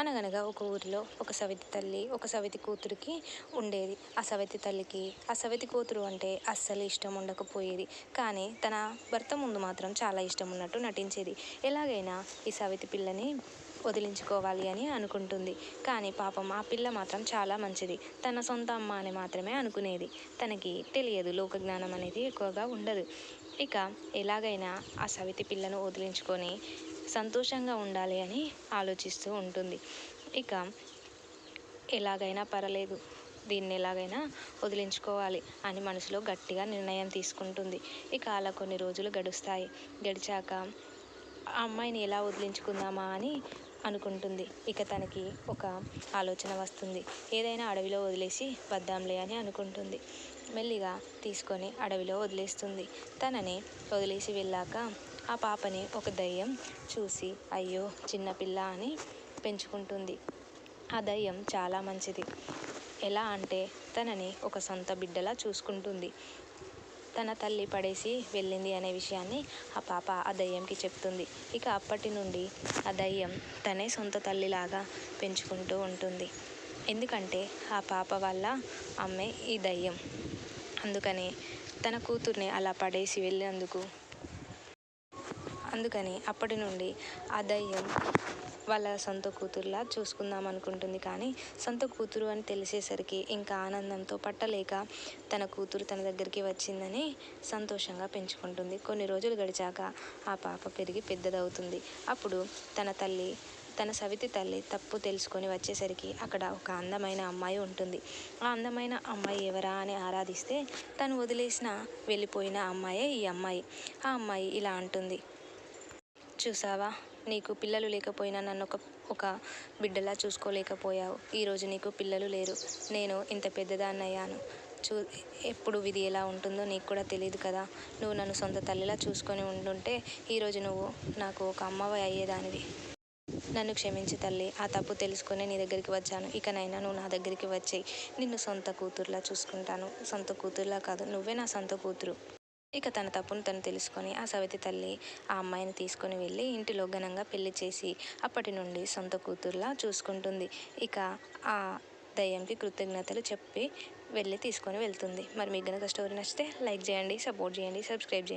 అనగనగా ఒక ఊరిలో ఒక సవితి తల్లి, ఒక సవితి కూతురికి ఉండేది. ఆ సవితి తల్లికి ఆ సవితి కూతురు అంటే అస్సలు ఇష్టం ఉండకపోయేది. కానీ తన భర్త ముందు మాత్రం చాలా ఇష్టం ఉన్నట్టు నటించేది. ఎలాగైనా ఈ సవితి పిల్లని వదిలించుకోవాలి అని అనుకుంటుంది. కానీ పాపం ఆ పిల్ల మాత్రం చాలా మంచిది. తన సొంత అమ్మ అని మాత్రమే అనుకునేది. తనకి తెలియదు, లోకజ్ఞానం అనేది ఎక్కువగా ఉండదు. ఇక ఎలాగైనా ఆ సవితి పిల్లను వదిలించుకొని సంతోషంగా ఉండాలి అని ఆలోచిస్తూ ఉంటుంది. ఇక ఎలాగైనా పర్లేదు, దీన్ని ఎలాగైనా వదిలించుకోవాలి అని మనసులో గట్టిగా నిర్ణయం తీసుకుంటుంది. ఇక అలా కొన్ని రోజులు గడుస్తాయి. గడిచాక ఆ అమ్మాయిని ఎలా వదిలించుకుందామా అని అనుకుంటుంది. ఇక తనకి ఒక ఆలోచన వస్తుంది. ఏదైనా అడవిలో వదిలేసి వద్దాంలే అని అనుకుంటుంది. మెల్లిగా తీసుకొని అడవిలో వదిలేస్తుంది. తనని వదిలేసి వెళ్ళాక ఆ పాపని ఒక దయ్యం చూసి అయ్యో చిన్నపిల్ల అని పెంచుకుంటుంది. ఆ దయ్యం చాలా మంచిది. ఎలా అంటే తనని ఒక సొంత బిడ్డలా చూసుకుంటుంది. తన తల్లి పడేసి వెళ్ళింది అనే విషయాన్ని ఆ పాప ఆ దయ్యంకి చెప్తుంది. ఇక అప్పటి నుండి ఆ దయ్యం తనే సొంత తల్లిలాగా పెంచుకుంటూ ఉంటుంది. ఎందుకంటే ఆ పాప వాళ్ళ అమ్మే ఈ దయ్యం. అందుకని తన కూతుర్ని అలా పడేసి అందుకని అప్పటి నుండి ఆ దయ్యం వాళ్ళ సొంత కూతురులా చూసుకుందాం అనుకుంటుంది. కానీ సొంత కూతురు అని తెలిసేసరికి ఇంకా ఆనందంతో పట్టలేక తన కూతురు తన దగ్గరికి వచ్చిందని సంతోషంగా పెంచుకుంటుంది. కొన్ని రోజులు గడిచాక ఆ పాప పెరిగి పెద్దదవుతుంది. అప్పుడు తన సవితి తల్లి తప్పు తెలుసుకొని వచ్చేసరికి అక్కడ ఒక అందమైన అమ్మాయి ఉంటుంది. ఆ అందమైన అమ్మాయి ఎవరా అని ఆరాధిస్తే తను వెళ్ళిపోయిన అమ్మాయే ఈ అమ్మాయి. ఆ అమ్మాయి ఇలా అంటుంది, చూసావా, నీకు పిల్లలు లేకపోయినా నన్ను ఒక బిడ్డలా చూసుకోలేకపోయావు. ఈరోజు నీకు పిల్లలు లేరు. నేను ఇంత పెద్దదాన్నయ్యాను. ఎప్పుడు విధి ఎలా ఉంటుందో నీకు కూడా తెలియదు కదా. నువ్వు నన్ను సొంత తల్లిలా చూసుకొని ఉండుంటే ఈరోజు నువ్వు నాకు ఒక అమ్మవి అయ్యేదానివి. నన్ను క్షమించి తల్లి, ఆ తప్పు తెలుసుకొని నీ దగ్గరికి వచ్చాను. ఇకనైనా నువ్వు నా దగ్గరికి వచ్చేయి. నిన్ను సొంత కూతురులా చూసుకుంటాను. సొంత కూతురులా కాదు, నువ్వే నా సొంత కూతురు. ఇక తన తప్పును తను తెలుసుకొని ఆ సవితి తల్లి ఆ అమ్మాయిని తీసుకొని వెళ్ళి ఇంటిలో ఘనంగా పెళ్లి చేసి అప్పటి నుండి సొంత కూతురులా చూసుకుంటుంది. ఇక ఆ దయ్యంకి కృతజ్ఞతలు చెప్పి వెళ్ళి తీసుకొని వెళ్తుంది. మరి మీకు గనక స్టోరీ నచ్చితే లైక్ చేయండి, సపోర్ట్ చేయండి, సబ్స్క్రైబ్ చేయండి.